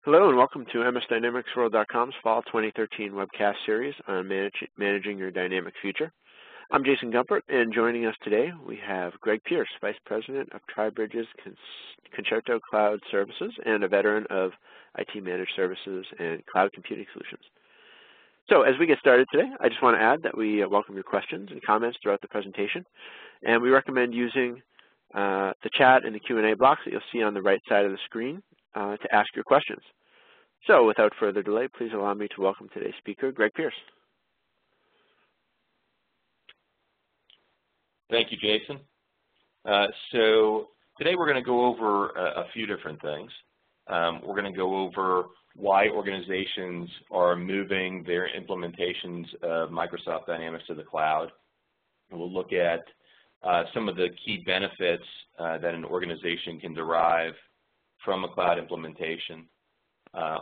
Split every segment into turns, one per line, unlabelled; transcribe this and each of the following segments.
Hello and welcome to MSDynamicsWorld.com's Fall 2013 webcast series on Managing Your Dynamic Future. I'm Jason Gumpert, and joining us today we have Greg Pierce, Vice President of Tribridge's Concerto Cloud Services and a veteran of IT Managed Services and Cloud Computing Solutions. So as we get started today, I just want to add that we welcome your questions and comments throughout the presentation, and we recommend using the chat and the Q&A box that you'll see on the right side of the screen to ask your questions. So without further delay, please allow me to welcome today's speaker, Greg Pierce.
Thank you, Jason. So today we're going to go over a few different things. We're going to go over why organizations are moving their implementations of Microsoft Dynamics to the cloud. And we'll look at some of the key benefits that an organization can derive from a cloud implementation.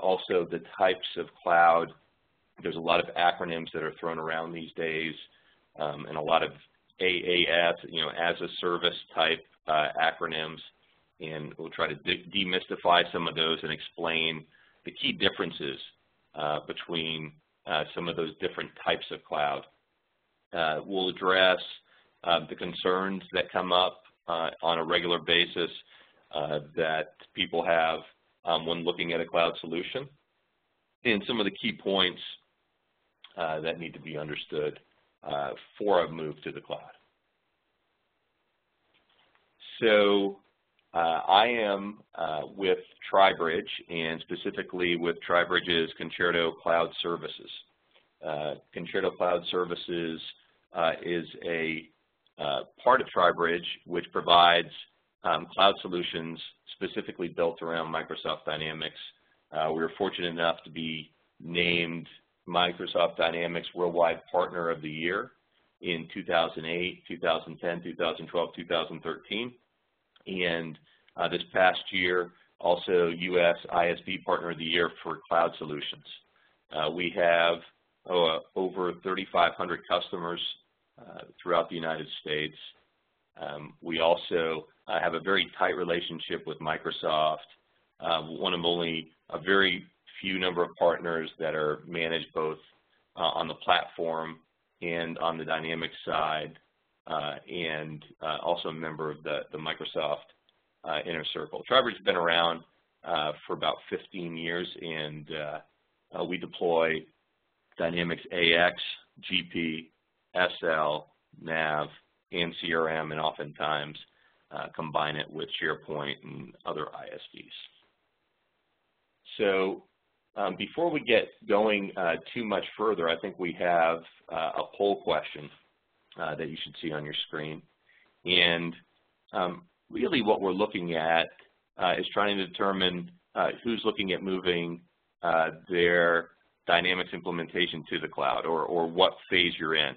Also, the types of cloud. There's a lot of acronyms that are thrown around these days, and a lot of AAS, as a service type acronyms, and we'll try to demystify some of those and explain the key differences between some of those different types of cloud. We'll address the concerns that come up on a regular basis that people have when looking at a cloud solution, and some of the key points that need to be understood for a move to the cloud. So I am with Tribridge, and specifically with Tribridge's Concerto Cloud Services. Concerto Cloud Services is a part of Tribridge which provides cloud solutions specifically built around Microsoft Dynamics. We were fortunate enough to be named Microsoft Dynamics Worldwide Partner of the Year in 2008, 2010, 2012, 2013, and this past year also U.S. ISV Partner of the Year for Cloud Solutions. We have over 3,500 customers throughout the United States. We also have a very tight relationship with Microsoft, one of only a very few number of partners that are managed both on the platform and on the Dynamics side, and also a member of the Microsoft Inner Circle. Tribridge has been around for about 15 years, and we deploy Dynamics AX, GP, SL, NAV, and CRM, and oftentimes combine it with SharePoint and other ISVs. So before we get going too much further, I think we have a poll question that you should see on your screen. And really what we're looking at is trying to determine who's looking at moving their Dynamics implementation to the cloud, or what phase you're in.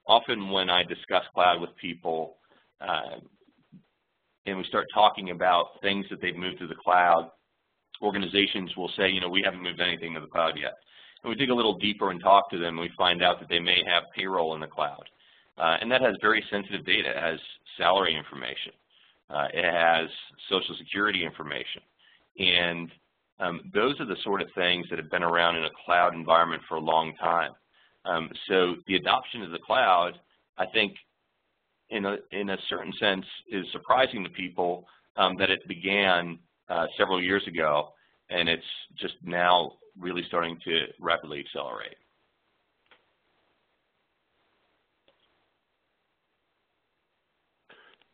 Often when I discuss cloud with people and we start talking about things that they've moved to the cloud, organizations will say, we haven't moved anything to the cloud yet. And we dig a little deeper and talk to them, and we find out that they may have payroll in the cloud. And that has very sensitive data. It has salary information. It has Social Security information. And those are the sort of things that have been around in a cloud environment for a long time. So the adoption of the cloud, I think, in a certain sense, is surprising to people that it began several years ago, and it's just now really starting to rapidly accelerate.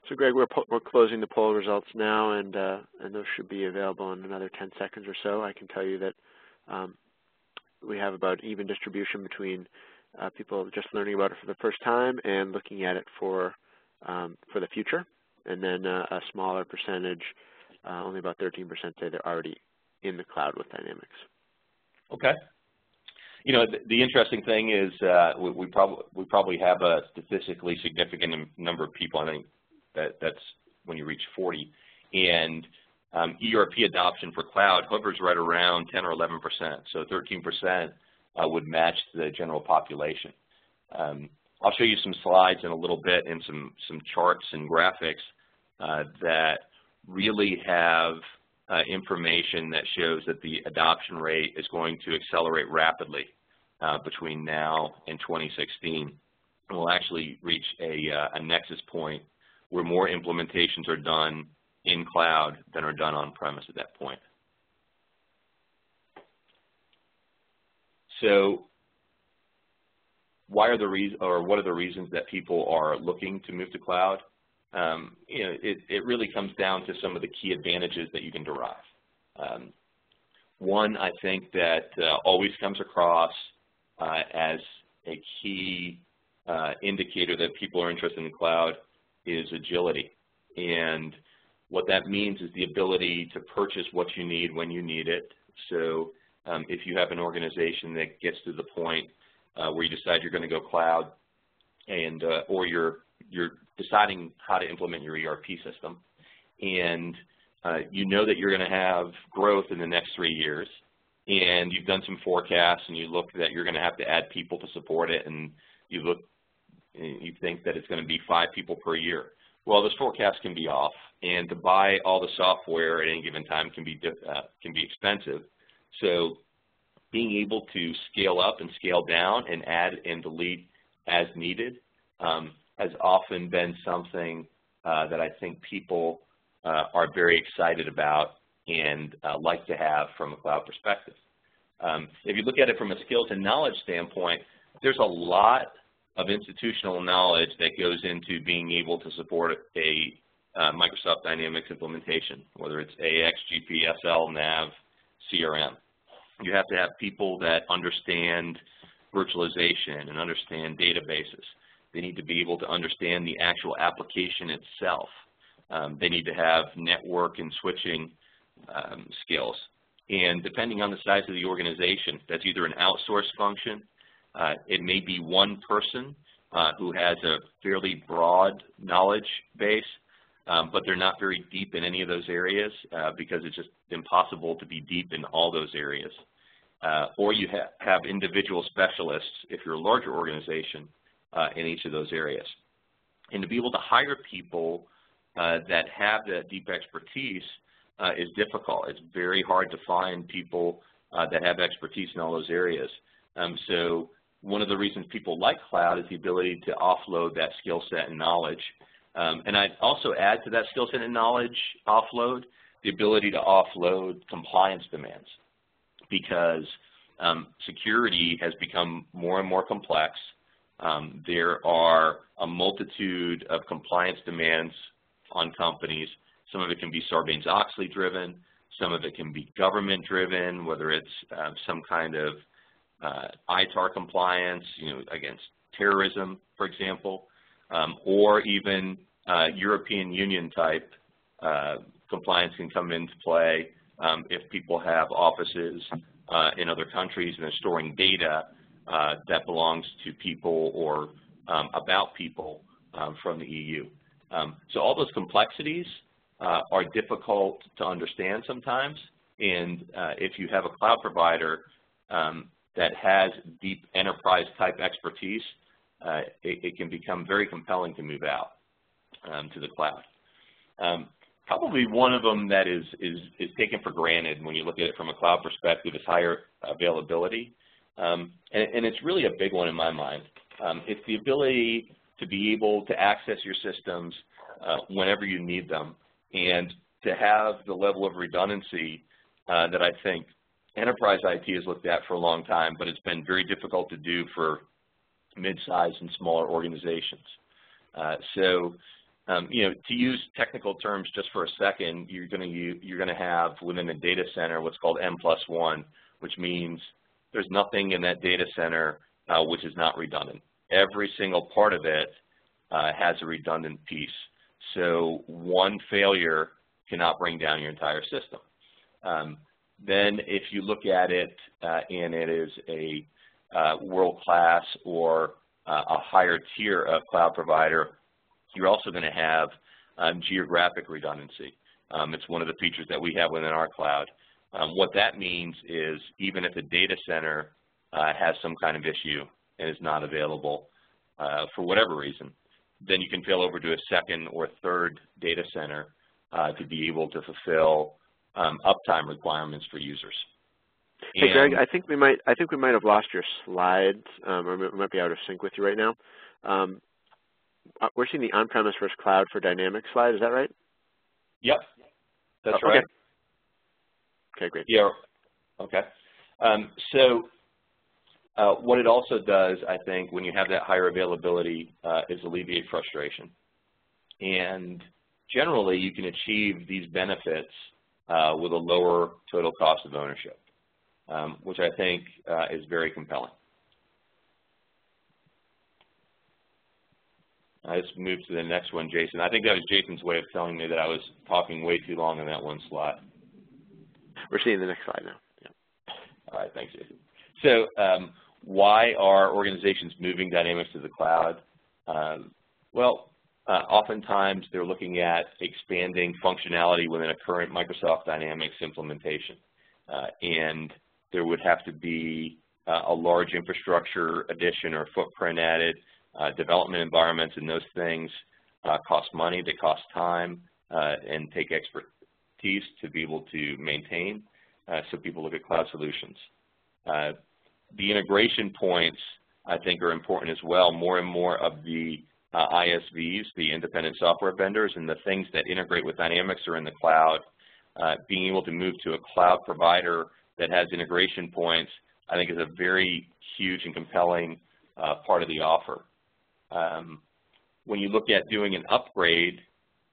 So Greg, we're closing the poll results now, and those should be available in another 10 seconds or so. I can tell you that we have about even distribution between people just learning about it for the first time and looking at it for the future, and then a smaller percentage, only about 13%, say they're already in the cloud with Dynamics. Okay.
The interesting thing is we probably have a statistically significant number of people. I think that's when you reach 40, and ERP adoption for cloud hovers right around 10 or 11%. So 13% would match the general population. I'll show you some slides in a little bit and some charts and graphics that really have information that shows that the adoption rate is going to accelerate rapidly between now and 2016. We'll actually reach a nexus point where more implementations are done in cloud than are done on-premise at that point. So what are the reasons that people are looking to move to cloud? It really comes down to some of the key advantages that you can derive. One, I think that always comes across as a key indicator that people are interested in cloud is agility. And what that means is the ability to purchase what you need when you need it. So if you have an organization that gets to the point where you decide you're going to go cloud, and or you're deciding how to implement your ERP system, and you know that you're going to have growth in the next 3 years, and you've done some forecasts, and you look that you're going to have to add people to support it, and you think that it's going to be 5 people per year. Well, those forecasts can be off, and to buy all the software at any given time can be expensive. So being able to scale up and scale down and add and delete as needed has often been something that I think people are very excited about and like to have from a cloud perspective. If you look at it from a skills and knowledge standpoint, there's a lot of institutional knowledge that goes into being able to support a Microsoft Dynamics implementation, whether it's AX, GP, SL, NAV, CRM. You have to have people that understand virtualization and understand databases. They need to be able to understand the actual application itself. They need to have network and switching skills. And depending on the size of the organization, that's either an outsourced function. It may be one person who has a fairly broad knowledge base, but they're not very deep in any of those areas because it's just impossible to be deep in all those areas. Or you have individual specialists, if you're a larger organization, in each of those areas. And to be able to hire people that have that deep expertise is difficult. It's very hard to find people that have expertise in all those areas. So one of the reasons people like cloud is the ability to offload that skill set and knowledge. And I'd also add to that skill set and knowledge offload the ability to offload compliance demands, because security has become more and more complex. There are a multitude of compliance demands on companies. Some of it can be Sarbanes-Oxley driven. Some of it can be government driven, whether it's some kind of ITAR compliance, against terrorism, for example, or even European Union type compliance can come into play if people have offices in other countries and they're storing data that belongs to people or about people from the EU. So all those complexities are difficult to understand sometimes, and if you have a cloud provider that has deep enterprise type expertise, it can become very compelling to move out to the cloud. Probably one of them that is taken for granted when you look at it from a cloud perspective is higher availability. And it's really a big one in my mind. It's the ability to be able to access your systems whenever you need them, and to have the level of redundancy that I think enterprise IT has looked at for a long time, but it's been very difficult to do for mid-sized and smaller organizations. To use technical terms just for a second, you're going to have within a data center what's called N+1, which means there's nothing in that data center which is not redundant. Every single part of it has a redundant piece. So one failure cannot bring down your entire system. Then if you look at it and it is a world-class or a higher tier of cloud provider, you're also going to have geographic redundancy. It's one of the features that we have within our cloud. What that means is even if the data center has some kind of issue and is not available for whatever reason, then you can fail over to a second or third data center to be able to fulfill uptime requirements for users.
Hey, Greg, I think we might have lost your slides, or we might be out of sync with you right now. We're seeing the on-premise versus cloud for Dynamics slide. Is that right?
Yep, that's right.
Okay, great.
Yeah. Okay. What it also does, I think, when you have that higher availability, is alleviate frustration. And generally, you can achieve these benefits with a lower total cost of ownership, which I think is very compelling. Let's move to the next one, Jason. I think that was Jason's way of telling me that I was talking way too long on that one slide.
We're seeing the next slide now. Yeah.
All right, thanks, Jason. So why are organizations moving Dynamics to the cloud? Oftentimes they're looking at expanding functionality within a current Microsoft Dynamics implementation. And there would have to be a large infrastructure addition or footprint added. Development environments and those things cost money, they cost time, and take expertise to be able to maintain. So people look at cloud solutions. The integration points, I think, are important as well. More and more of the ISVs, the independent software vendors, and the things that integrate with Dynamics are in the cloud. Being able to move to a cloud provider that has integration points, I think, is a very huge and compelling part of the offer. When you look at doing an upgrade,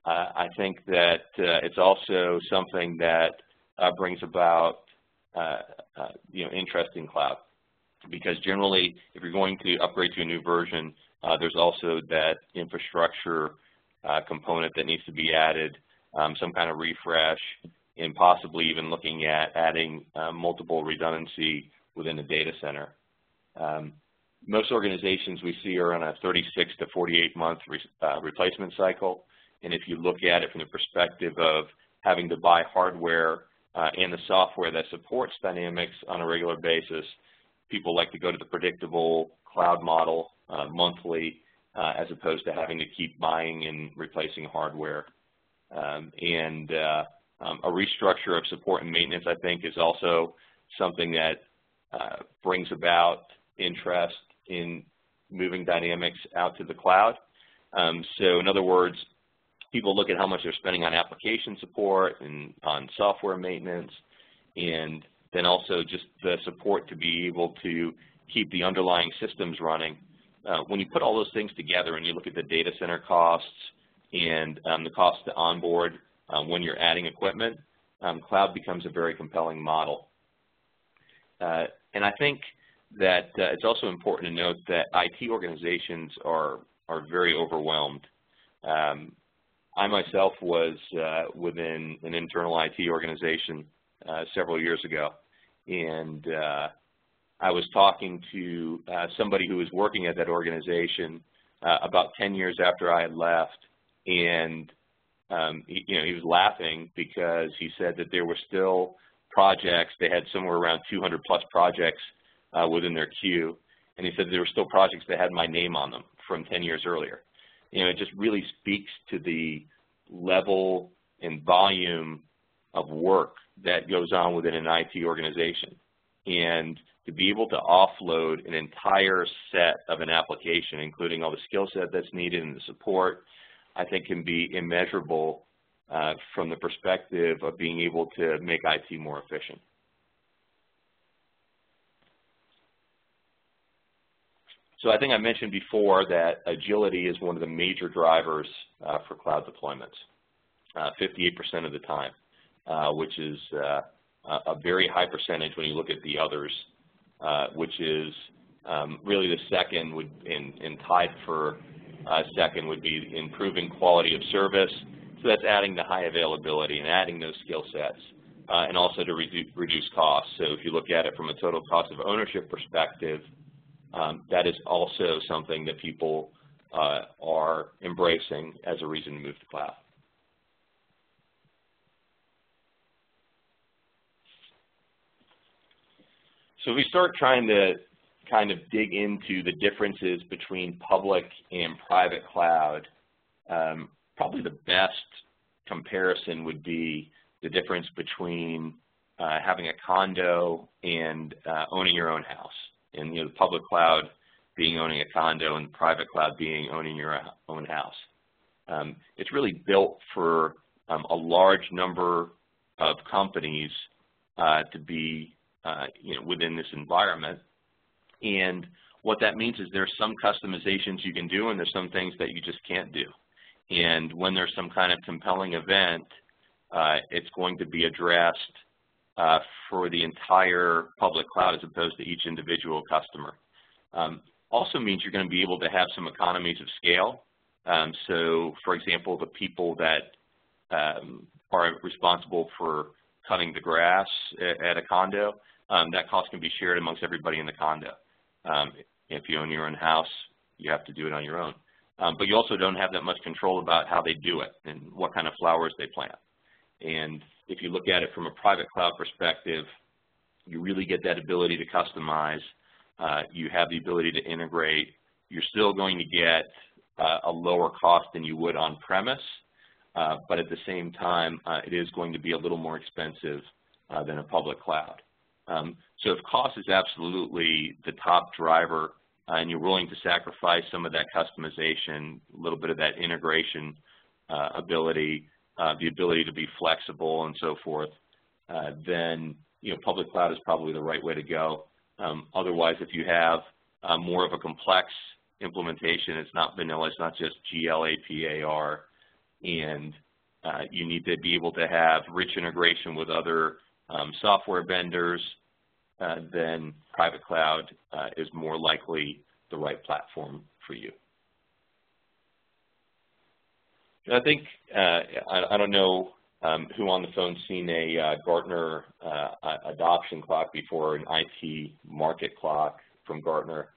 I think that it's also something that brings about interest in cloud. Because generally, if you're going to upgrade to a new version, there's also that infrastructure component that needs to be added, some kind of refresh, and possibly even looking at adding multiple redundancy within a data center. Most organizations we see are on a 36 to 48-month replacement cycle, and if you look at it from the perspective of having to buy hardware and the software that supports Dynamics on a regular basis, people like to go to the predictable cloud model monthly as opposed to having to keep buying and replacing hardware. A restructure of support and maintenance, I think, is also something that brings about interest in moving Dynamics out to the cloud. So in other words, people look at how much they're spending on application support and on software maintenance, and then also just the support to be able to keep the underlying systems running. When you put all those things together and you look at the data center costs and the cost to onboard when you're adding equipment, cloud becomes a very compelling model. And I think that it's also important to note that IT organizations are very overwhelmed. I myself was within an internal IT organization several years ago, and I was talking to somebody who was working at that organization about 10 years after I had left, and he was laughing because he said that there were still projects. They had somewhere around 200 plus projects within their queue, and he said there were still projects that had my name on them from 10 years earlier. It just really speaks to the level and volume of work that goes on within an IT organization. And to be able to offload an entire set of an application, including all the skill set that's needed and the support, I think can be immeasurable from the perspective of being able to make IT more efficient. So I think I mentioned before that agility is one of the major drivers for cloud deployments, 58% of the time, which is a very high percentage when you look at the others, which is really the second would, and tied for second would be improving quality of service. So that's adding the high availability and adding those skill sets, and also to reduce costs. So if you look at it from a total cost of ownership perspective, that is also something that people are embracing as a reason to move to cloud. So we start trying to kind of dig into the differences between public and private cloud. Probably the best comparison would be the difference between having a condo and owning your own house. And the public cloud being owning a condo and the private cloud being owning your own house. It's really built for a large number of companies to be within this environment. And what that means is there's some customizations you can do and there's some things that you just can't do. And when there's some kind of compelling event, it's going to be addressed for the entire public cloud as opposed to each individual customer. Also means you're going to be able to have some economies of scale. So, for example, the people that are responsible for cutting the grass at a condo, that cost can be shared amongst everybody in the condo. If you own your own house, you have to do it on your own. But you also don't have that much control about how they do it and what kind of flowers they plant. And if you look at it from a private cloud perspective, you really get that ability to customize. You have the ability to integrate. You're still going to get a lower cost than you would on premise, but at the same time, it is going to be a little more expensive than a public cloud. So if cost is absolutely the top driver and you're willing to sacrifice some of that customization, a little bit of that integration ability, the ability to be flexible and so forth, then public cloud is probably the right way to go. Otherwise, if you have more of a complex implementation, it's not vanilla, it's not just GLAPAR, and you need to be able to have rich integration with other software vendors, then private cloud is more likely the right platform for you. And I think, I don't know who on the phone's seen a Gartner adoption clock before, an IT market clock from Gartner,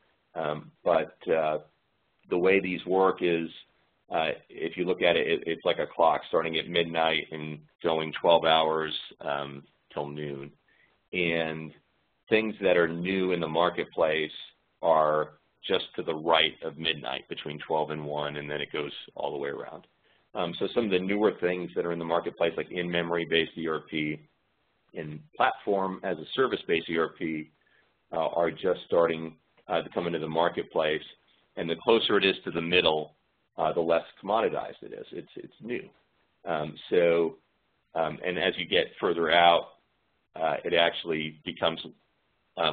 but the way these work is, if you look at it, it's like a clock starting at midnight and going 12 hours till noon. And things that are new in the marketplace are just to the right of midnight, between 12 and 1, and then it goes all the way around. So some of the newer things that are in the marketplace, like in-memory based ERP and platform as a service-based ERP, are just starting to come into the marketplace. And the closer it is to the middle, the less commoditized it is. It's new. And as you get further out, it actually becomes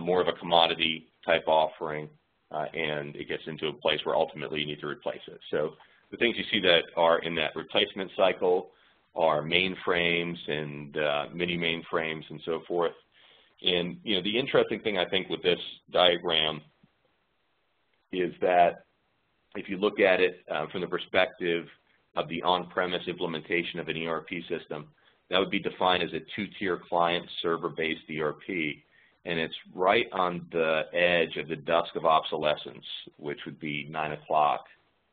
more of a commodity type offering, and it gets into a place where ultimately you need to replace it. So the things you see that are in that replacement cycle are mainframes and mini mainframes and so forth. And the interesting thing I think with this diagram is that if you look at it from the perspective of the on-premise implementation of an ERP system, that would be defined as a two-tier client server-based ERP, and it's right on the edge of the dusk of obsolescence, which would be 9 o'clock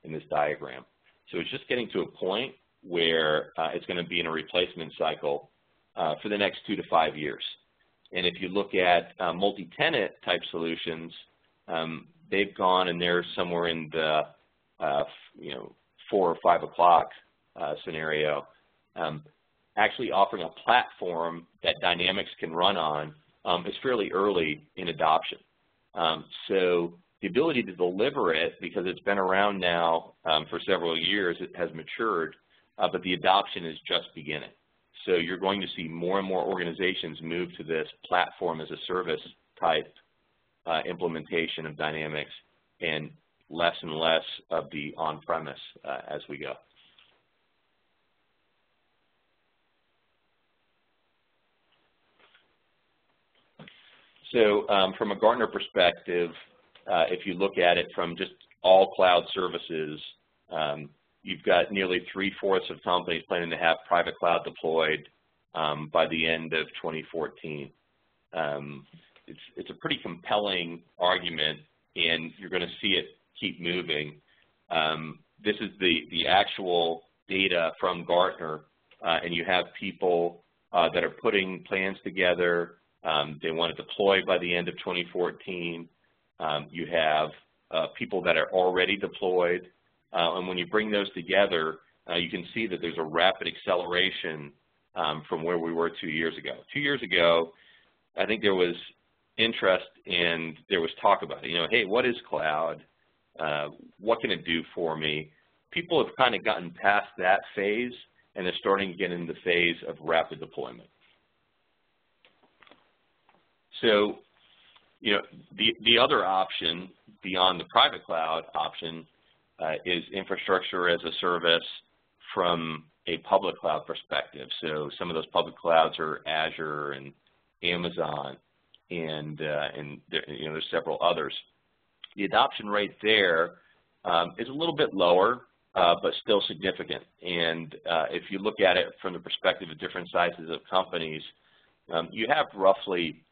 in this diagram. So it's just getting to a point where it's going to be in a replacement cycle for the next 2 to 5 years. And if you look at multi-tenant type solutions, they've gone and they're somewhere in the 4 or 5 o'clock scenario. Actually offering a platform that Dynamics can run on is fairly early in adoption. So the ability to deliver it, because it's been around now for several years, it has matured, but the adoption is just beginning. So you're going to see more and more organizations move to this platform as a service type implementation of Dynamics, and less of the on-premise as we go. So from a Gartner perspective, if you look at it from just all cloud services, you've got nearly 3/4 of companies planning to have private cloud deployed by the end of 2014. It's a pretty compelling argument, and you're going to see it keep moving. This is the actual data from Gartner, and you have people that are putting plans together. They want to deploy by the end of 2014. You have people that are already deployed. And when you bring those together, you can see that there's a rapid acceleration from where we were 2 years ago. 2 years ago, I think there was interest and there was talk about it. You know, hey, what is cloud? What can it do for me? People have kind of gotten past that phase, and they're starting to get into the phase of rapid deployment. So, you know, the other option beyond the private cloud option is infrastructure as a service from a public cloud perspective. So some of those public clouds are Azure and Amazon, and you know, there's several others. The adoption rate there is a little bit lower, but still significant. And if you look at it from the perspective of different sizes of companies, you have roughly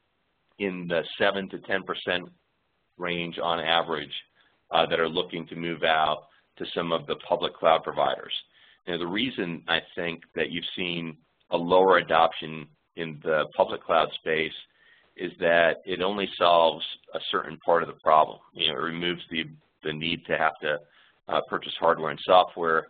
in the 7 to 10% range on average that are looking to move out to some of the public cloud providers. Now, the reason I think that you've seen a lower adoption in the public cloud space is that it only solves a certain part of the problem. You know, it removes the need to have to purchase hardware and software.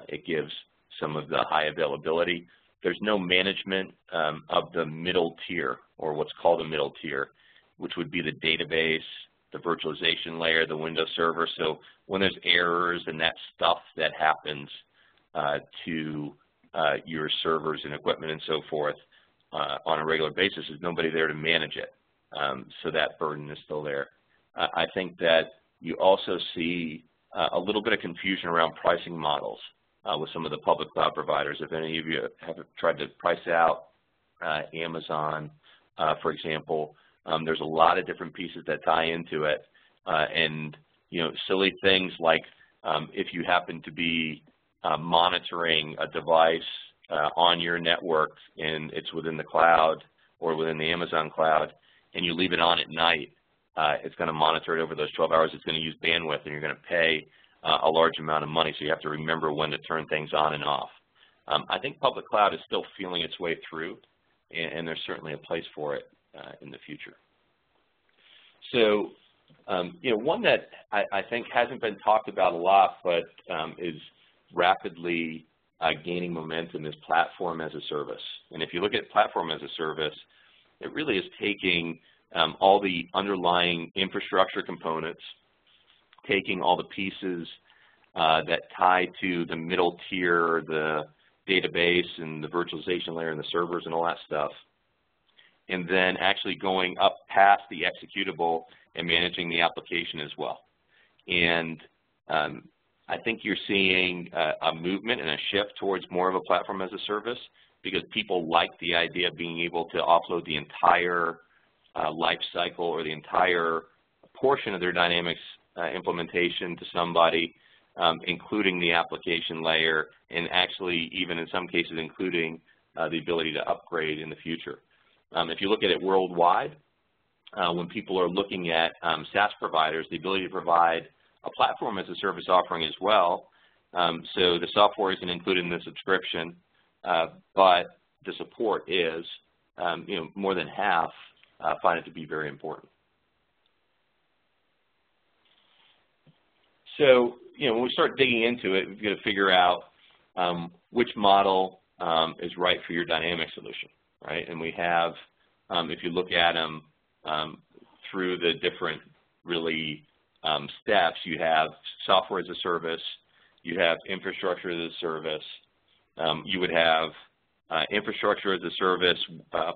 It gives some of the high availability. There's no management of the middle tier, or what's called a middle tier, which would be the database, the virtualization layer, the Windows server. So when there's errors and that stuff that happens to your servers and equipment and so forth on a regular basis, there's nobody there to manage it. So that burden is still there. I think that you also see a little bit of confusion around pricing models with some of the public cloud providers. If any of you have tried to price out Amazon, for example, there's a lot of different pieces that tie into it, and you know, silly things like if you happen to be monitoring a device on your network and it's within the cloud or within the Amazon cloud, and you leave it on at night, it's going to monitor it over those 12 hours. It's going to use bandwidth, and you're going to pay a large amount of money, so you have to remember when to turn things on and off. I think public cloud is still feeling its way through, and there's certainly a place for it in the future. So, you know, one that I think hasn't been talked about a lot, but is rapidly gaining momentum is platform as a service. And if you look at platform as a service, it really is taking all the underlying infrastructure components, taking all the pieces that tie to the middle tier, the database and the virtualization layer and the servers and all that stuff, and then actually going up past the executable and managing the application as well. And I think you're seeing a movement and a shift towards more of a platform as a service, because people like the idea of being able to offload the entire life cycle or the entire portion of their Dynamics implementation to somebody, including the application layer, and actually even in some cases including the ability to upgrade in the future. If you look at it worldwide, when people are looking at SaaS providers, the ability to provide a platform as a service offering as well. So the software isn't included in the subscription, but the support is, you know, more than half find it to be very important. So, you know, when we start digging into it, we've got to figure out which model is right for your Dynamics solution, right? And we have, if you look at them through the different really steps, you have software as a service, you have infrastructure as a service, you would have infrastructure as a service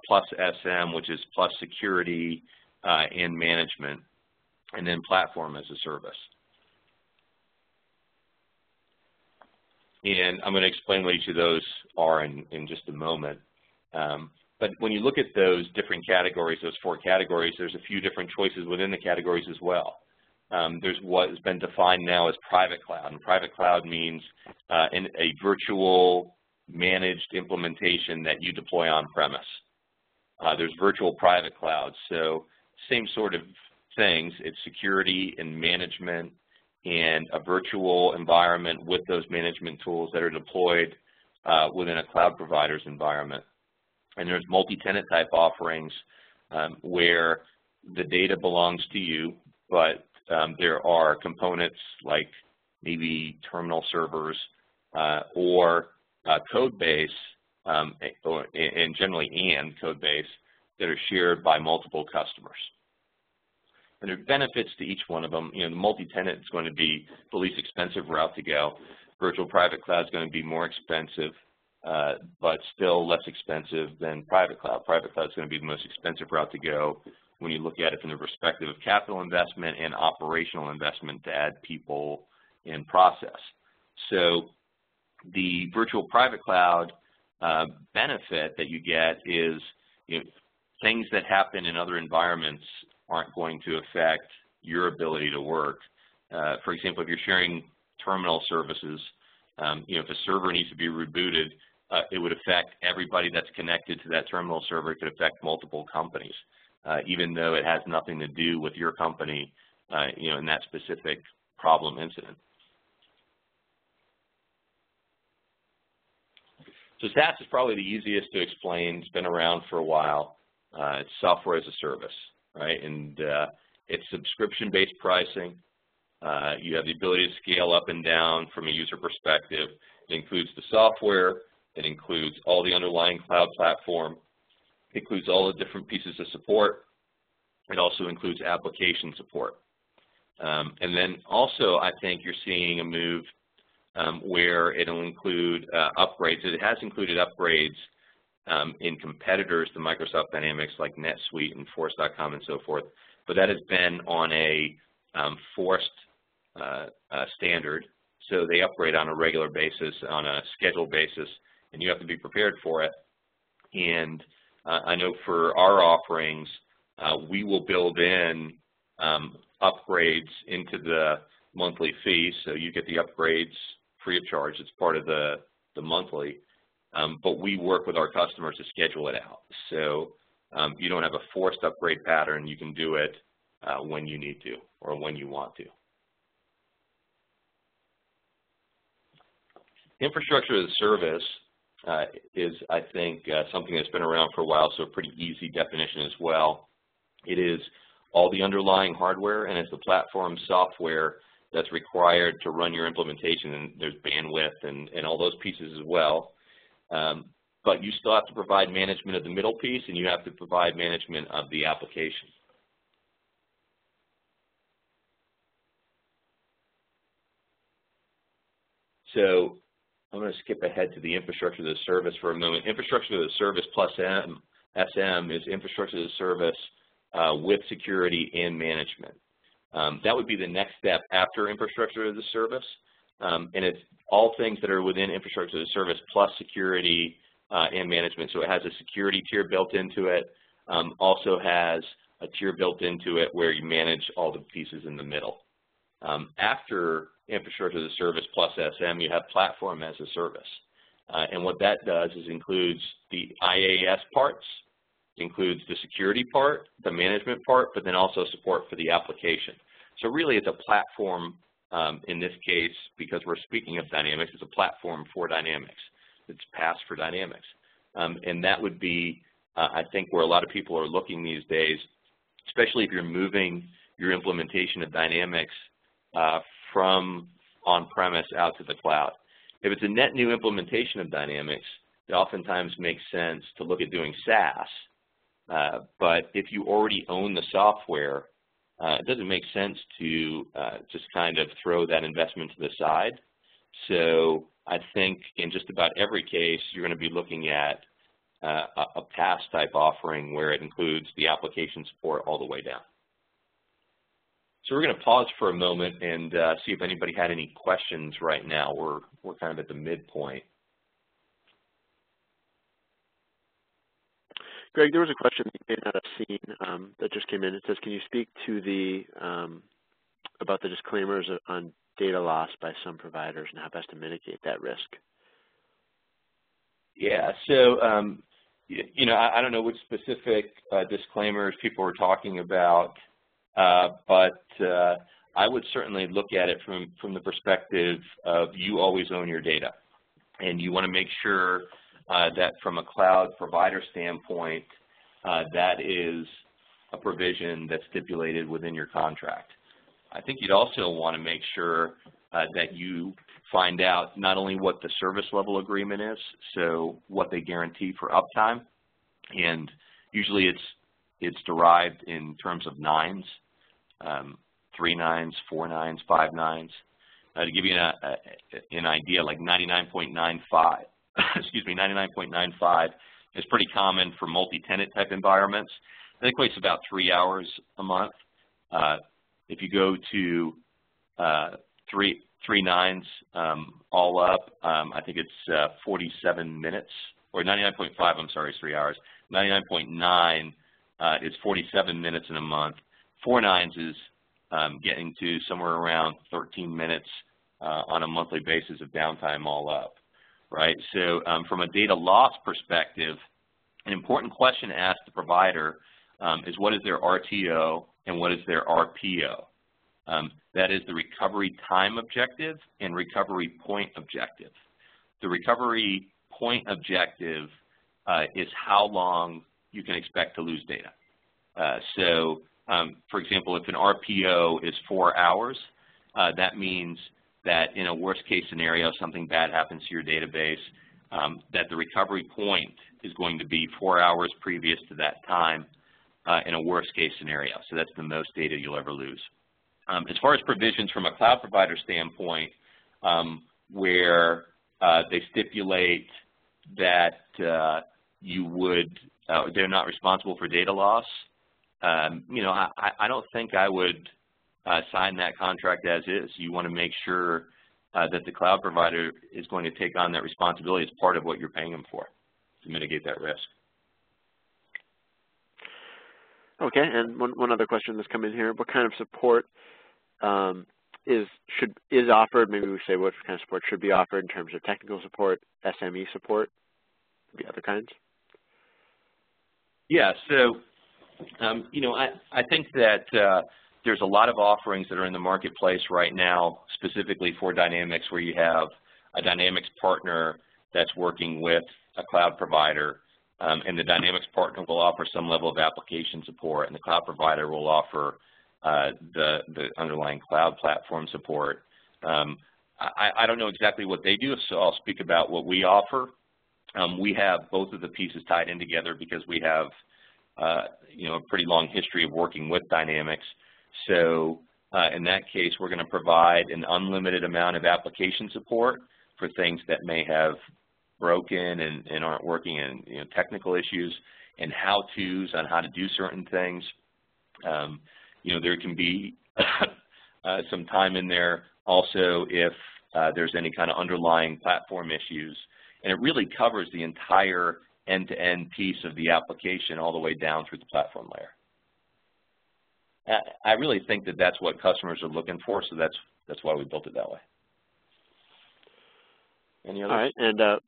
plus SM, which is plus security and management, and then platform as a service. And I'm going to explain what each of those are in just a moment. But when you look at those different categories, those 4 categories, there's a few different choices within the categories as well. There's what has been defined now as private cloud, and private cloud means a virtual managed implementation that you deploy on-premise. There's virtual private clouds, so same sort of things. It's security and management and a virtual environment with those management tools that are deployed within a cloud provider's environment. And there's multi-tenant type offerings where the data belongs to you, but there are components like maybe terminal servers or code base and generally and code base that are shared by multiple customers. And there are benefits to each one of them. The multi-tenant is going to be the least expensive route to go. Virtual private cloud is going to be more expensive, but still less expensive than private cloud. Private cloud is going to be the most expensive route to go when you look at it from the perspective of capital investment and operational investment to add people and process. So the virtual private cloud benefit that you get is things that happen in other environments aren't going to affect your ability to work. For example, if you're sharing terminal services, if a server needs to be rebooted, it would affect everybody that's connected to that terminal server. It could affect multiple companies, even though it has nothing to do with your company, in that specific problem incident. So SaaS is probably the easiest to explain. It's been around for a while. It's software as a service, right? And it's subscription-based pricing. You have the ability to scale up and down from a user perspective. It includes the software. It includes all the underlying cloud platform. It includes all the different pieces of support. It also includes application support. And then also, I think you're seeing a move where it'll include upgrades. It has included upgrades in competitors to Microsoft Dynamics like NetSuite and Force.com and so forth, but that has been on a forced standard. So they upgrade on a regular basis, on a scheduled basis, and you have to be prepared for it. And I know for our offerings, we will build in upgrades into the monthly fee, so you get the upgrades free of charge. It's part of the monthly, but we work with our customers to schedule it out. So you don't have a forced upgrade pattern. You can do it when you need to or when you want to. Infrastructure as a service is, I think, something that's been around for a while, so a pretty easy definition as well. It is all the underlying hardware, and it's the platform software that's required to run your implementation, and there's bandwidth and all those pieces as well. But you still have to provide management of the middle piece, and you have to provide management of the application. So I'm going to skip ahead to the infrastructure as a service for a moment. Infrastructure as a service plus SM is infrastructure as a service with security and management. That would be the next step after infrastructure as a service, and it's all things that are within infrastructure as a service plus security and management. So it has a security tier built into it, also has a tier built into it where you manage all the pieces in the middle. After infrastructure as a service plus SM, you have platform as a service. And what that does is includes the IaaS parts, includes the security part, the management part, but then also support for the application. So really it's a platform in this case, because we're speaking of Dynamics, it's a platform for Dynamics. It's PaaS for Dynamics. And that would be, I think, where a lot of people are looking these days, especially if you're moving your implementation of Dynamics from on-premise out to the cloud. If it's a net new implementation of Dynamics, it oftentimes makes sense to look at doing SaaS. But if you already own the software, it doesn't make sense to just kind of throw that investment to the side. So I think in just about every case, you're going to be looking at a PaaS type offering where it includes the application support all the way down. So we're going to pause for a moment and see if anybody had any questions right now. We're kind of at the midpoint.
Greg, there was a question that you may not have seen that just came in. It says, can you speak to the about the disclaimers on data loss by some providers and how best to mitigate that risk?
Yeah, so I don't know which specific disclaimers people were talking about, but I would certainly look at it from the perspective of you always own your data, and you want to make sure that from a cloud provider standpoint, that is a provision that's stipulated within your contract. I think you'd also want to make sure that you find out not only what the service level agreement is, so what they guarantee for uptime, and usually it's derived in terms of nines, 3 nines, 4 nines, 5 nines. To give you an idea, like 99.95, excuse me, 99.95 is pretty common for multi-tenant type environments. That equates to about 3 hours a month. If you go to 3 nines all up, I think it's 47 minutes, or 99.5, I'm sorry, is 3 hours. 99.9 is 47 minutes in a month. 4 nines is getting to somewhere around 13 minutes on a monthly basis of downtime all up, right? So from a data loss perspective, an important question to ask the provider is what is their RTO and what is their RPO? That is the recovery time objective and recovery point objective. The recovery point objective is how long you can expect to lose data. For example, if an RPO is 4 hours, that means that in a worst case scenario, something bad happens to your database, that the recovery point is going to be 4 hours previous to that time in a worst case scenario. So that's the most data you'll ever lose. As far as provisions from a cloud provider standpoint, where they stipulate that they're not responsible for data loss, you know, I don't think I would sign that contract as is. You want to make sure that the cloud provider is going to take on that responsibility as part of what you're paying them for to mitigate that risk.
Okay, and one other question that's come in here: what kind of support is offered? Maybe we say what kind of support should be offered in terms of technical support, SME support, maybe other kinds.
Yeah, so you know, I think that there's a lot of offerings that are in the marketplace right now, specifically for Dynamics, where you have a Dynamics partner that's working with a cloud provider, and the Dynamics partner will offer some level of application support, and the cloud provider will offer the underlying cloud platform support. I don't know exactly what they do, so I'll speak about what we offer. We have both of the pieces tied in together because we have you know, a pretty long history of working with Dynamics. So in that case, we're going to provide an unlimited amount of application support for things that may have broken and aren't working, and you know, technical issues and how-tos on how to do certain things. You know, there can be some time in there also if there's any kind of underlying platform issues, and it really covers the entire end-to-end piece of the application all the way down through the platform layer. I really think that that's what customers are looking for, so that's why we built it that way. Any others?
All right, and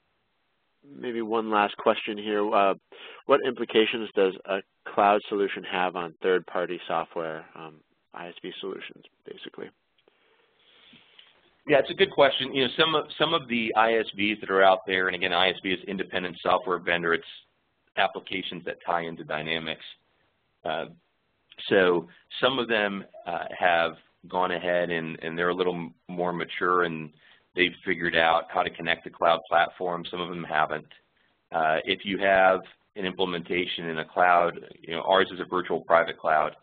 maybe one last question here. What implications does a cloud solution have on third-party software, ISV solutions, basically?
Yeah, it's a good question. You know, some of the ISVs that are out there, and again, ISV is independent software vendor. It's applications that tie into Dynamics. So some of them have gone ahead and they're a little more mature and they've figured out how to connect to cloud platforms. Some of them haven't. If you have an implementation in a cloud, you know, ours is a virtual private cloud,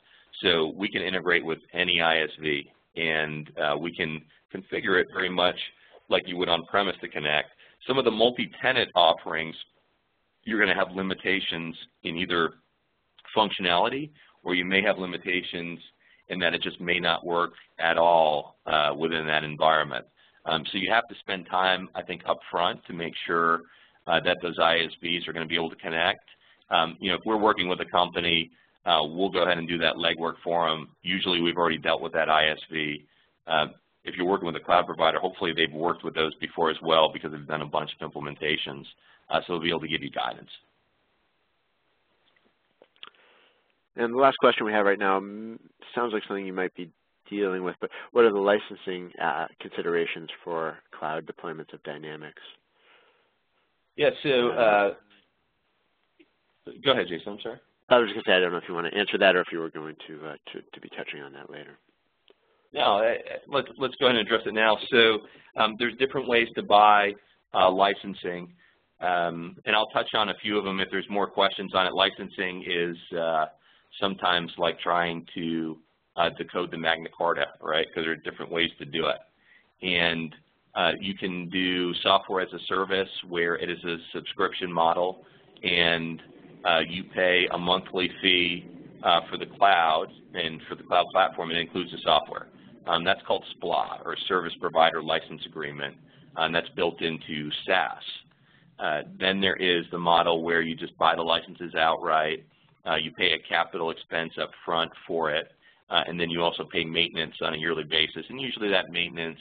so we can integrate with any ISV, and we can configure it very much like you would on-premise to connect. Some of the multi-tenant offerings, you're going to have limitations in either functionality, or you may have limitations in that it just may not work at all within that environment. So you have to spend time, I think, up front to make sure that those ISVs are going to be able to connect. You know, if we're working with a company, we'll go ahead and do that legwork for them. Usually we've already dealt with that ISV. If you're working with a cloud provider, hopefully they've worked with those before as well because they've done a bunch of implementations, so they'll be able to give you guidance.
And the last question we have right now sounds like something you might be dealing with, but what are the licensing considerations for cloud deployments of Dynamics?
Yeah, so go ahead, Jason, I'm sorry.
I was just going to say, I don't know if you want to answer that or if you were going to be touching on that later.
No, let's go ahead and address it now. So there's different ways to buy licensing, and I'll touch on a few of them if there's more questions on it. Licensing is sometimes like trying to decode the Magna Carta, right? Because there are different ways to do it. And you can do software as a service where it is a subscription model, and you pay a monthly fee for the cloud, and for the cloud platform it includes the software. That's called SPLA, or Service Provider License Agreement, and that's built into SaaS. Then there is the model where you just buy the licenses outright, you pay a capital expense up front for it, and then you also pay maintenance on a yearly basis, and usually that maintenance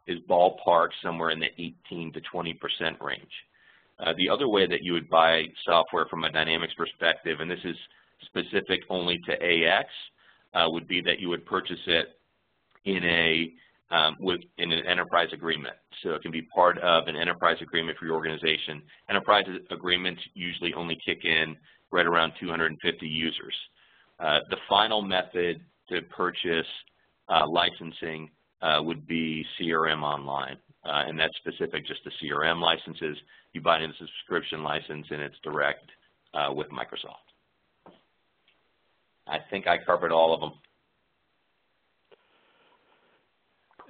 is ballpark somewhere in the 18 to 20% range. The other way that you would buy software from a Dynamics perspective, and this is specific only to AX, would be that you would purchase it in an enterprise agreement. So it can be part of an enterprise agreement for your organization. Enterprise agreements usually only kick in right around 250 users. The final method to purchase licensing would be CRM Online, and that's specific just to CRM licenses. You buy it in a subscription license, and it's direct with Microsoft. I think I covered all of them.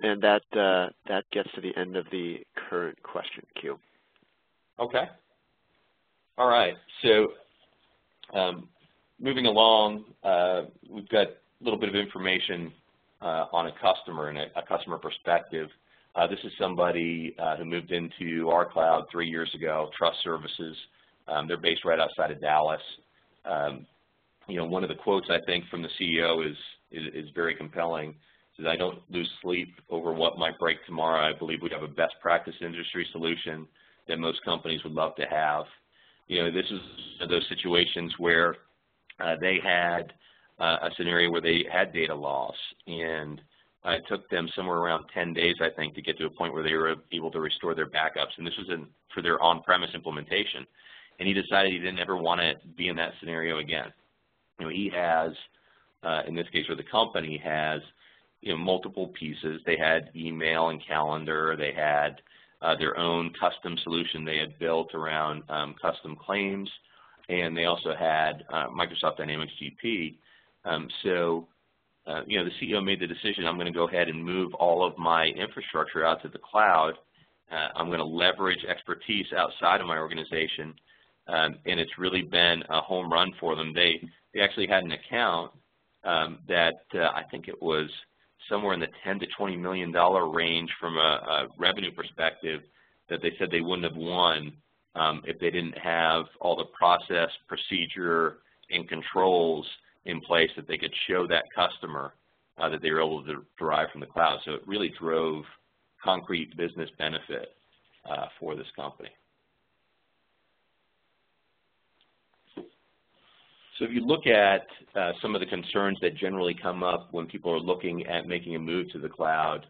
And that gets to the end of the current question queue.
Okay. All right. So moving along, we've got a little bit of information on a customer and a customer perspective. This is somebody who moved into our cloud 3 years ago, Trust Services. They're based right outside of Dallas. You know, one of the quotes I think from the CEO is very compelling. Says, "I don't lose sleep over what might break tomorrow. I believe we have a best practice industry solution that most companies would love to have." You know, this is those situations where they had a scenario where they had data loss, and it took them somewhere around 10 days, I think, to get to a point where they were able to restore their backups, and this was for their on-premise implementation. And he decided he didn't ever want to be in that scenario again. You know, he has, in this case, or the company has, you know, multiple pieces. They had email and calendar. They had their own custom solution they had built around custom claims, and they also had Microsoft Dynamics GP. You know, the CEO made the decision, I'm going to go ahead and move all of my infrastructure out to the cloud. I'm going to leverage expertise outside of my organization, and it's really been a home run for them. They actually had an account that I think it was somewhere in the $10 to $20 million range from a revenue perspective that they said they wouldn't have won if they didn't have all the process, procedure, and controls in place that they could show that customer that they were able to derive from the cloud. So it really drove concrete business benefit for this company. So if you look at some of the concerns that generally come up when people are looking at making a move to the cloud,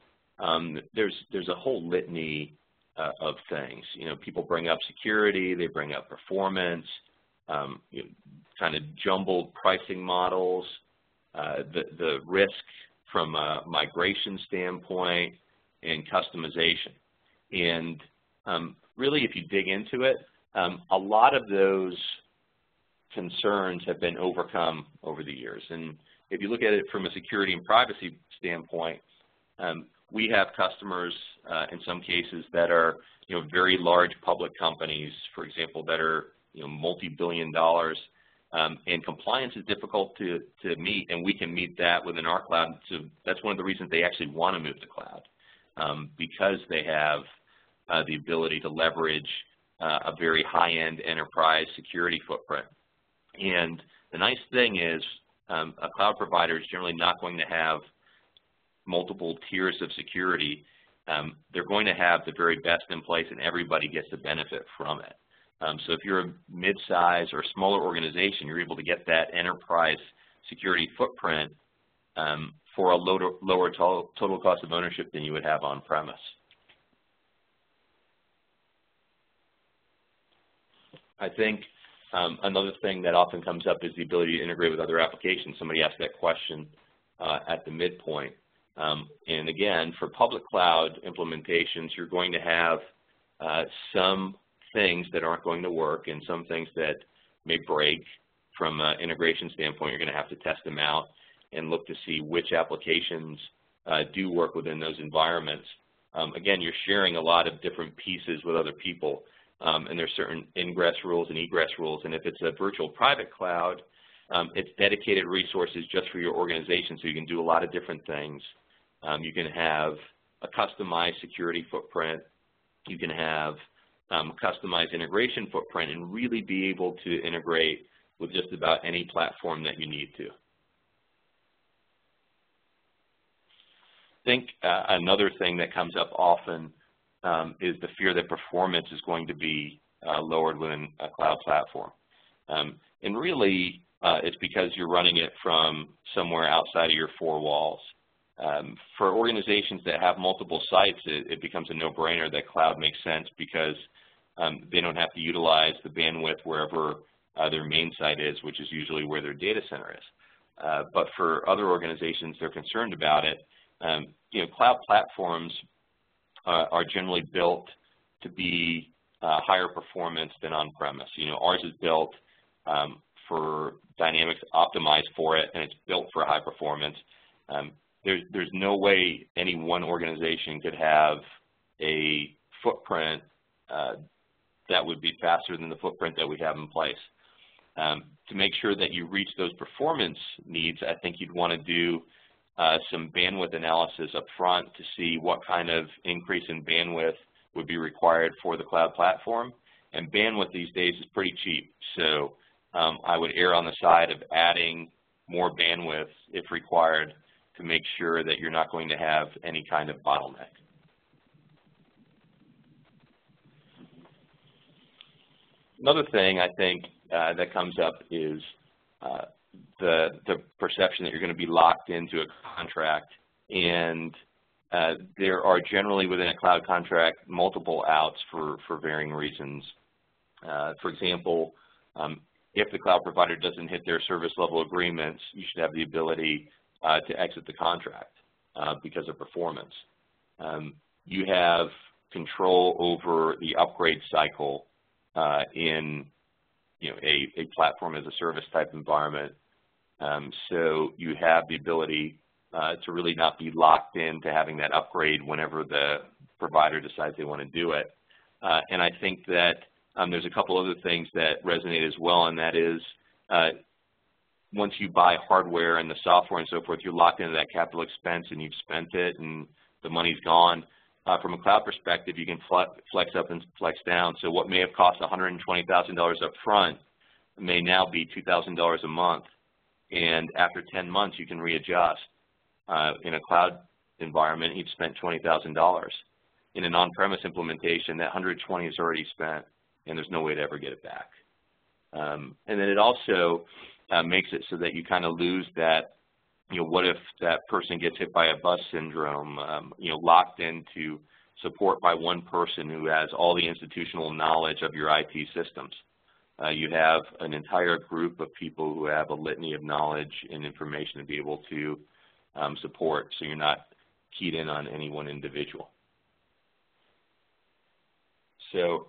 there's a whole litany of things. You know, people bring up security, they bring up performance, you know, kind of jumbled pricing models, the risk from a migration standpoint, and customization. And really, if you dig into it, a lot of those concerns have been overcome over the years. And if you look at it from a security and privacy standpoint, we have customers in some cases that are, you know, very large public companies, for example, that are, you know, multi-billion dollars, and compliance is difficult to meet, and we can meet that within our cloud. So that's one of the reasons they actually want to move to cloud, because they have the ability to leverage a very high-end enterprise security footprint. And the nice thing is a cloud provider is generally not going to have multiple tiers of security. They're going to have the very best in place, and everybody gets to benefit from it. So if you're a mid-size or smaller organization, you're able to get that enterprise security footprint for a lower total cost of ownership than you would have on-premise. I think another thing that often comes up is the ability to integrate with other applications. Somebody asked that question at the midpoint. And again, for public cloud implementations, you're going to have some things that aren't going to work and some things that may break. From an integration standpoint, you're going to have to test them out and look to see which applications do work within those environments. Again, you're sharing a lot of different pieces with other people, and there's certain ingress rules and egress rules. And if it's a virtual private cloud, it's dedicated resources just for your organization, so you can do a lot of different things. You can have a customized security footprint. You can have customized integration footprint and really be able to integrate with just about any platform that you need to. I think another thing that comes up often is the fear that performance is going to be lowered within a cloud platform. And really, it's because you're running it from somewhere outside of your four walls. For organizations that have multiple sites, it becomes a no-brainer that cloud makes sense because they don't have to utilize the bandwidth wherever their main site is, which is usually where their data center is. But for other organizations, they're concerned about it. Cloud platforms are generally built to be higher performance than on-premise. Ours is built for Dynamics optimized for it, and it's built for high performance. There's no way any one organization could have a footprint that would be faster than the footprint that we have in place. To make sure that you reach those performance needs, I think you'd want to do some bandwidth analysis up front to see what kind of increase in bandwidth would be required for the cloud platform. And bandwidth these days is pretty cheap, so I would err on the side of adding more bandwidth if required to make sure that you're not going to have any kind of bottleneck. Another thing I think that comes up is the perception that you're going to be locked into a contract, and there are generally within a cloud contract multiple outs for varying reasons. For example, if the cloud provider doesn't hit their service level agreements, you should have the ability to exit the contract because of performance. You have control over the upgrade cycle in a platform as a service type environment. So you have the ability to really not be locked into having that upgrade whenever the provider decides they want to do it. And I think that there's a couple other things that resonate as well, and that is once you buy hardware and the software and so forth, you're locked into that capital expense and you've spent it and the money's gone. From a cloud perspective, you can flex up and flex down. So what may have cost $120,000 up front may now be $2,000 a month. And after 10 months, you can readjust. In a cloud environment, you've spent $20,000. In an on-premise implementation, that $120,000 is already spent, and there's no way to ever get it back. And then it also makes it so that you kind of lose that, what if that person gets hit by a bus syndrome, locked into support by one person who has all the institutional knowledge of your IT systems. You have an entire group of people who have a litany of knowledge and information to be able to support, so you're not keyed in on any one individual. So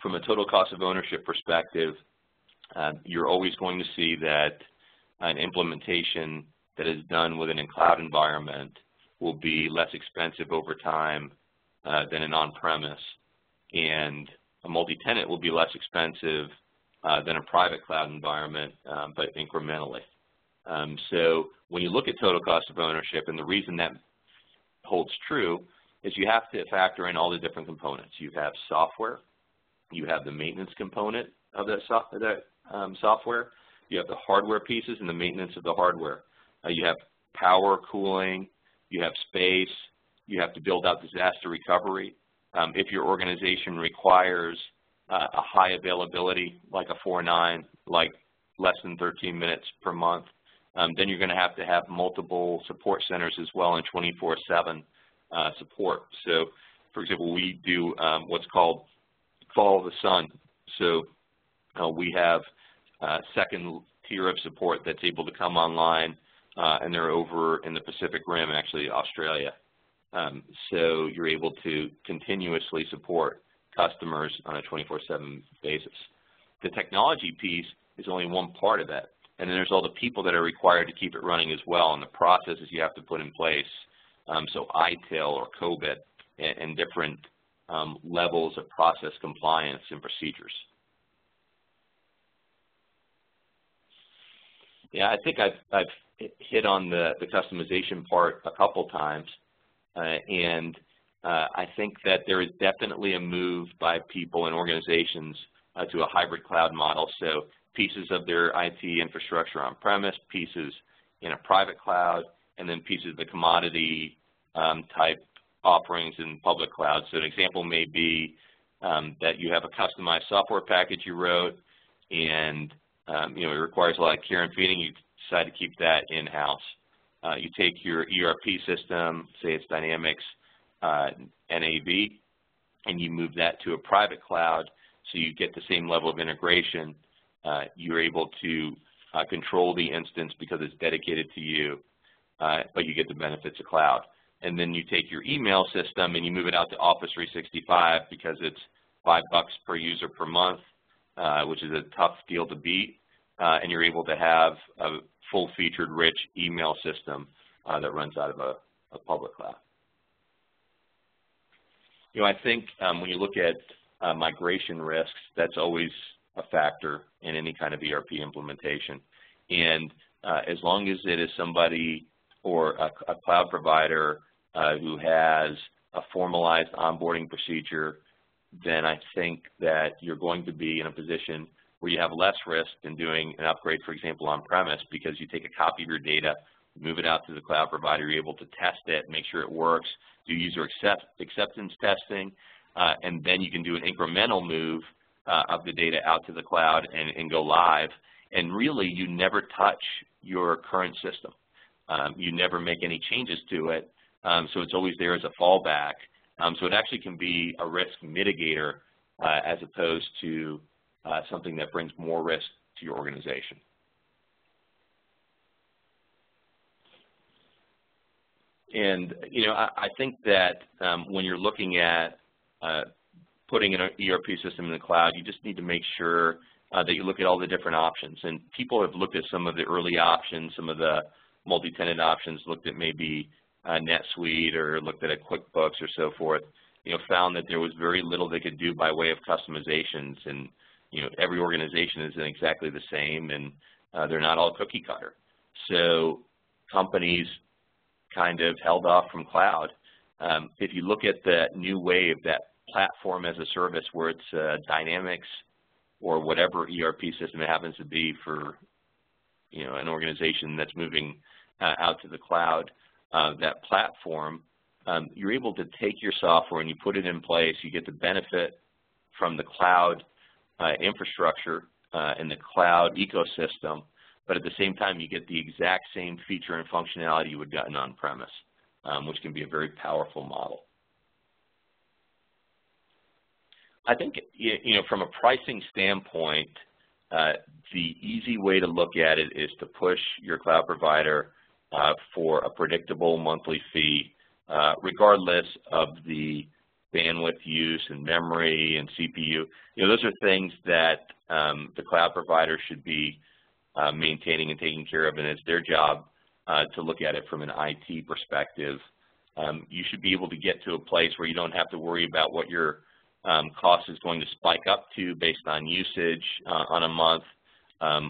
from a total cost of ownership perspective, you're always going to see that an implementation that is done within a cloud environment will be less expensive over time than an on-premise, and a multi-tenant will be less expensive than a private cloud environment, but incrementally. So when you look at total cost of ownership, and the reason that holds true is you have to factor in all the different components. You have software, you have the maintenance component of that software, you have the hardware pieces and the maintenance of the hardware. You have power, cooling, you have space, you have to build out disaster recovery. If your organization requires a high availability, like a 4.9, like less than 13 minutes per month, then you're going to have multiple support centers as well and 24/7 support. So, for example, we do what's called follow the sun. So we have second tier of support that's able to come online and they're over in the Pacific Rim, actually Australia. So you're able to continuously support customers on a 24/7 basis. The technology piece is only one part of that. And then there's all the people that are required to keep it running as well, and the processes you have to put in place. So ITIL or COBIT and different levels of process compliance and procedures. Yeah, I think I've hit on the customization part a couple times, and I think that there is definitely a move by people and organizations to a hybrid cloud model. So pieces of their IT infrastructure on-premise, pieces in a private cloud, and then pieces of the commodity type offerings in public cloud. So an example may be that you have a customized software package you wrote, and it requires a lot of care and feeding. You decide to keep that in-house. You take your ERP system, say it's Dynamics NAV, and you move that to a private cloud so you get the same level of integration. You're able to control the instance because it's dedicated to you, but you get the benefits of cloud. And then you take your email system and you move it out to Office 365 because it's $5 per user per month, which is a tough deal to beat, and you're able to have a full-featured, rich email system that runs out of a public cloud. I think when you look at migration risks, that's always a factor in any kind of ERP implementation. And as long as it is somebody or a cloud provider who has a formalized onboarding procedure, then I think that you're going to be in a position where you have less risk than doing an upgrade, for example, on-premise, because you take a copy of your data, move it out to the cloud provider, you're able to test it, make sure it works, do user acceptance testing, and then you can do an incremental move of the data out to the cloud and go live. And really, you never touch your current system. You never make any changes to it, so it's always there as a fallback. So it actually can be a risk mitigator as opposed to something that brings more risk to your organization. And I think that when you're looking at putting an ERP system in the cloud, you just need to make sure that you look at all the different options. And people have looked at some of the early options, some of the multi-tenant options, looked at maybe NetSuite or looked at a QuickBooks or so forth, found that there was very little they could do by way of customizations. And every organization isn't exactly the same, and they're not all cookie cutter. So companies kind of held off from cloud. If you look at the new wave, that platform as a service, where it's Dynamics or whatever ERP system it happens to be for an organization that's moving out to the cloud, that platform, you're able to take your software and you put it in place. You get the benefit from the cloud infrastructure and the cloud ecosystem, but at the same time you get the exact same feature and functionality you would have gotten on-premise, which can be a very powerful model. I think from a pricing standpoint, the easy way to look at it is to push your cloud provider for a predictable monthly fee, regardless of the bandwidth use and memory and CPU. Those are things that the cloud provider should be maintaining and taking care of, and it's their job to look at it from an IT perspective. You should be able to get to a place where you don't have to worry about what your cost is going to spike up to based on usage on a month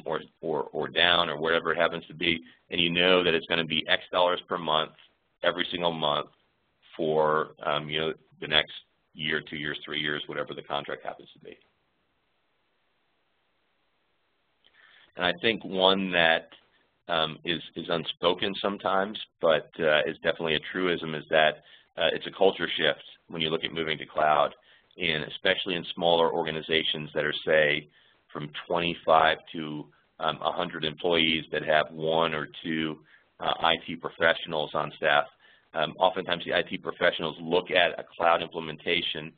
or down or whatever it happens to be, and you know that it's going to be X dollars per month every single month for the next year, 2 years, 3 years, whatever the contract happens to be. And I think one that is unspoken sometimes, but is definitely a truism, is that it's a culture shift when you look at moving to cloud, and especially in smaller organizations that are, say, from 25 to 100 employees that have 1 or 2 IT professionals on staff. Oftentimes the IT professionals look at a cloud implementation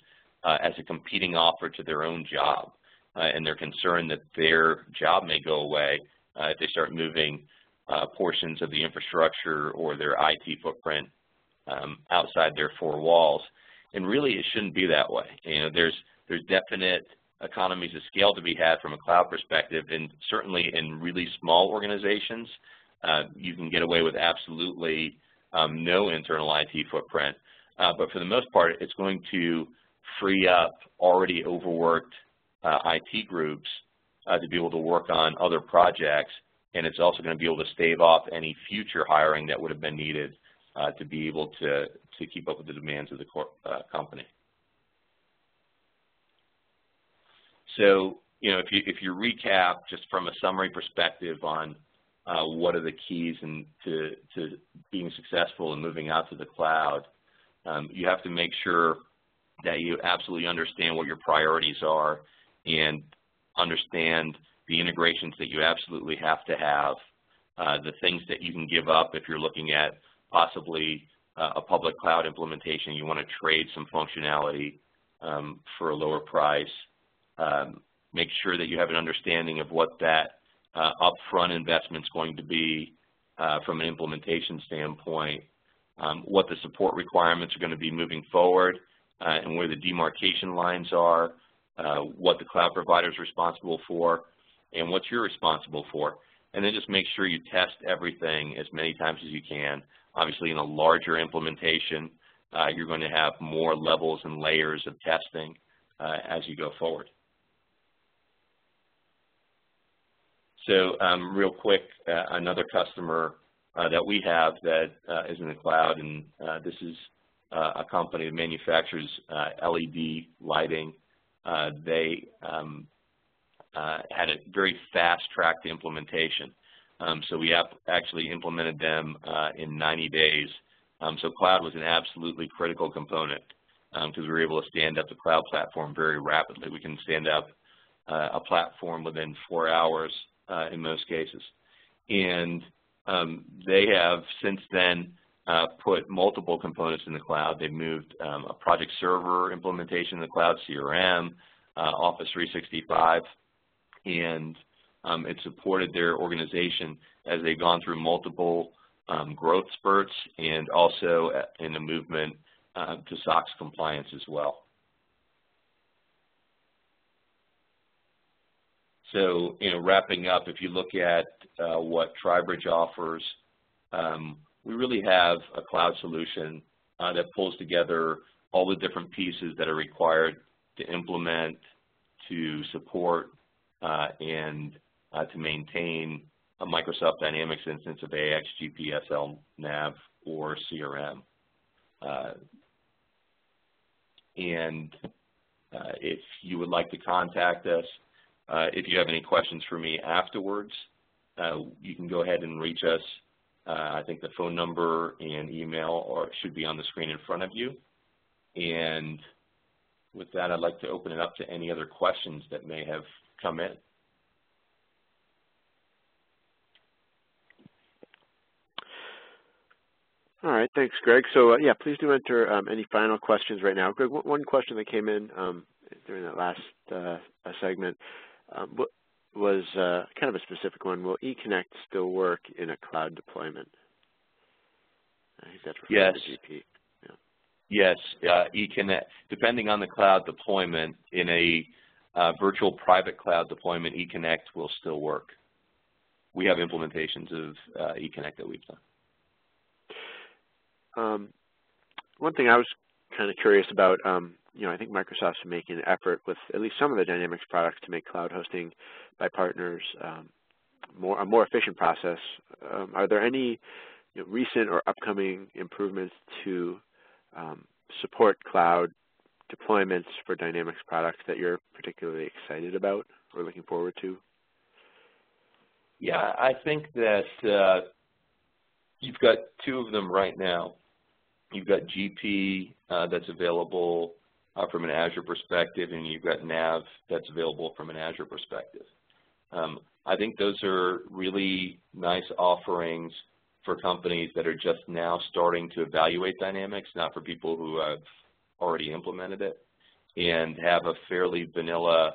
as a competing offer to their own job, and they're concerned that their job may go away if they start moving portions of the infrastructure or their IT footprint outside their four walls. And really, it shouldn't be that way. There's definite economies of scale to be had from a cloud perspective, and certainly in really small organizations, you can get away with absolutely no internal IT footprint. But for the most part, it's going to free up already overworked IT groups to be able to work on other projects, and it's also going to be able to stave off any future hiring that would have been needed to be able to keep up with the demands of the company. So, if you recap just from a summary perspective on what are the keys to being successful and moving out to the cloud, you have to make sure that you absolutely understand what your priorities are and understand the integrations that you absolutely have to have, the things that you can give up if you're looking at possibly a public cloud implementation. You want to trade some functionality for a lower price. Make sure that you have an understanding of what that upfront investment is going to be from an implementation standpoint, what the support requirements are going to be moving forward, and where the demarcation lines are, what the cloud provider is responsible for, and what you're responsible for. And then just make sure you test everything as many times as you can. Obviously, in a larger implementation, you're going to have more levels and layers of testing as you go forward. So real quick, another customer that we have that is in the cloud, and this is a company that manufactures LED lighting. They had a very fast-tracked implementation. So we actually implemented them in 90 days. So cloud was an absolutely critical component because we were able to stand up the cloud platform very rapidly. We can stand up a platform within 4 hours in most cases. And they have since then put multiple components in the cloud. They've moved a project server implementation in the cloud, CRM, Office 365, and it supported their organization as they've gone through multiple growth spurts and also in the movement to SOX compliance as well. So, wrapping up, if you look at what Tribridge offers, we really have a cloud solution that pulls together all the different pieces that are required to implement, to support, and to maintain a Microsoft Dynamics instance of AX, GPSL, NAV, or CRM. And if you would like to contact us, if you have any questions for me afterwards, you can go ahead and reach us. I think the phone number and email should be on the screen in front of you. And with that, I'd like to open it up to any other questions that may have come in.
All right, thanks, Greg. So, yeah, please do enter any final questions right now. Greg, one question that came in during that last segment was kind of a specific one. Will eConnect still work in a cloud deployment? I think that's referring to GP.
Yes, eConnect, depending on the cloud deployment, in a virtual private cloud deployment, eConnect will still work. We have implementations of eConnect that we've done.
One thing I was kind of curious about, I think Microsoft's making an effort with at least some of the Dynamics products to make cloud hosting by partners a more efficient process. Are there any recent or upcoming improvements to support cloud deployments for Dynamics products that you're particularly excited about or looking forward to?
Yeah, I think that you've got two of them right now. You've got GP that's available from an Azure perspective, and you've got NAV that's available from an Azure perspective. I think those are really nice offerings for companies that are just now starting to evaluate Dynamics, not for people who have already implemented it and have a fairly vanilla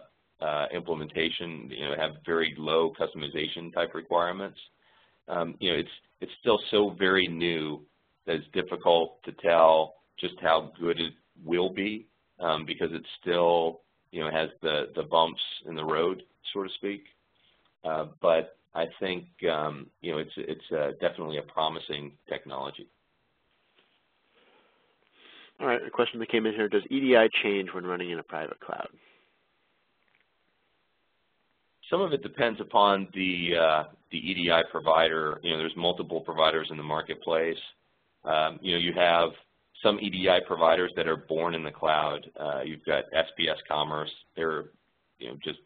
implementation, have very low customization type requirements. you know, it's still so very new that it's difficult to tell just how good it will be, because it still, you know, has the bumps in the road, so to speak. But I think, you know, it's definitely a promising technology.
All right, a question that came in here: does EDI change when running in a private cloud?
Some of it depends upon the EDI provider. You know, there's multiple providers in the marketplace. You know, you have some EDI providers that are born in the cloud. You've got SPS Commerce. They're, you know, just,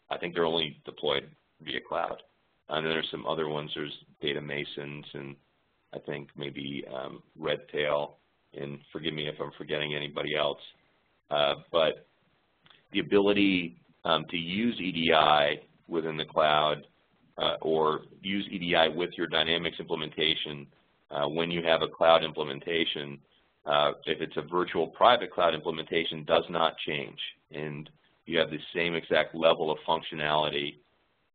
I think they're only deployed via cloud. And then there's some other ones. There's Data Masons, and I think maybe Redtail. And forgive me if I'm forgetting anybody else. But the ability to use EDI within the cloud, or use EDI with your Dynamics implementation when you have a cloud implementation, if it's a virtual private cloud implementation, does not change. And you have the same exact level of functionality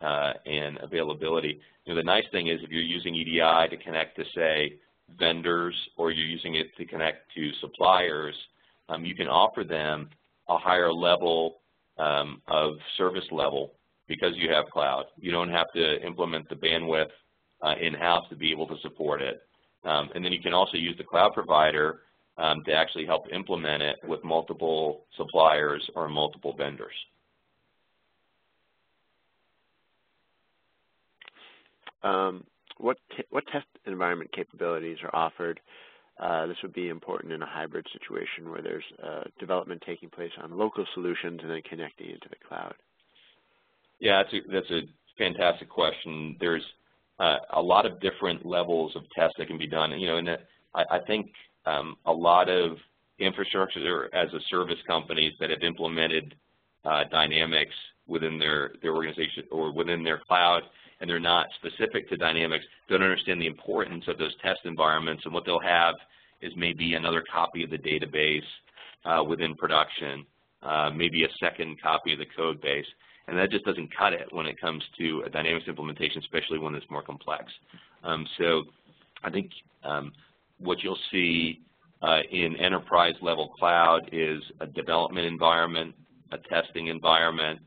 and availability. You know, the nice thing is if you're using EDI to connect to, say, vendors, or you're using it to connect to suppliers, you can offer them a higher level of service level because you have cloud. You don't have to implement the bandwidth in-house to be able to support it. And then you can also use the cloud provider to actually help implement it with multiple suppliers or multiple vendors.
What test environment capabilities are offered? This would be important in a hybrid situation where there's development taking place on local solutions and then connecting into the cloud.
Yeah, that's a fantastic question. There's a lot of different levels of tests that can be done. You know, and I think a lot of infrastructure as a service companies that have implemented Dynamics within their organization or within their cloud, and they're not specific to Dynamics, don't understand the importance of those test environments. And what they'll have is maybe another copy of the database within production, maybe a second copy of the code base. And that just doesn't cut it when it comes to a Dynamics implementation, especially when it's more complex. So I think what you'll see in enterprise-level cloud is a development environment, a testing environment.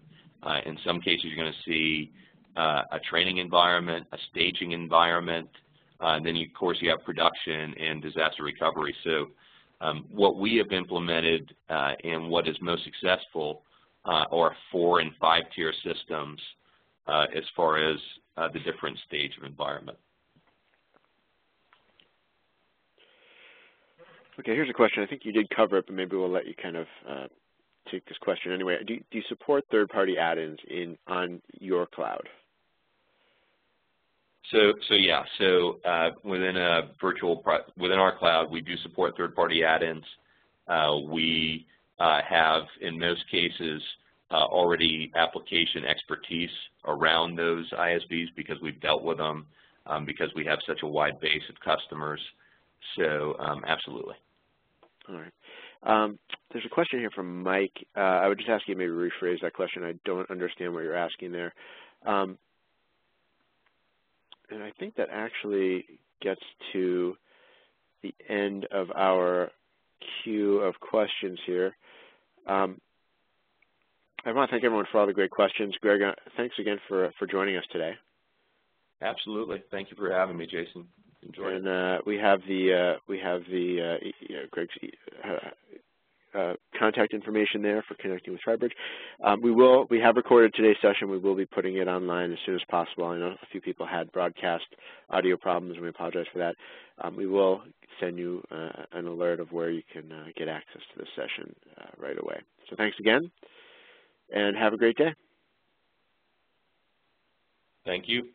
In some cases, you're going to see a training environment, a staging environment, and then, of course, you have production and disaster recovery. So what we have implemented and what is most successful are 4- and 5-tier systems as far as the different stage of environment.
Okay, here's a question. I think you did cover it, but maybe we'll let you kind of take this question anyway. Do you support third-party add-ins on your cloud?
So yeah. So within our cloud, we do support third-party add-ins. We have, in most cases, already application expertise around those ISVs because we've dealt with them, because we have such a wide base of customers. So absolutely.
All right. There's a question here from Mike. I would just ask you to maybe rephrase that question. I don't understand what you're asking there. And I think that actually gets to the end of our queue of questions here. I want to thank everyone for all the great questions. Greg, thanks again for joining us today.
Absolutely. Thank you for having me, Jason. Enjoy it.
And we have Greg's contact information there for connecting with Tribridge. We have recorded today's session. We will be putting it online as soon as possible. I know a few people had broadcast audio problems, and we apologize for that. We will send you an alert of where you can get access to this session right away. So thanks again, and have a great day.
Thank you.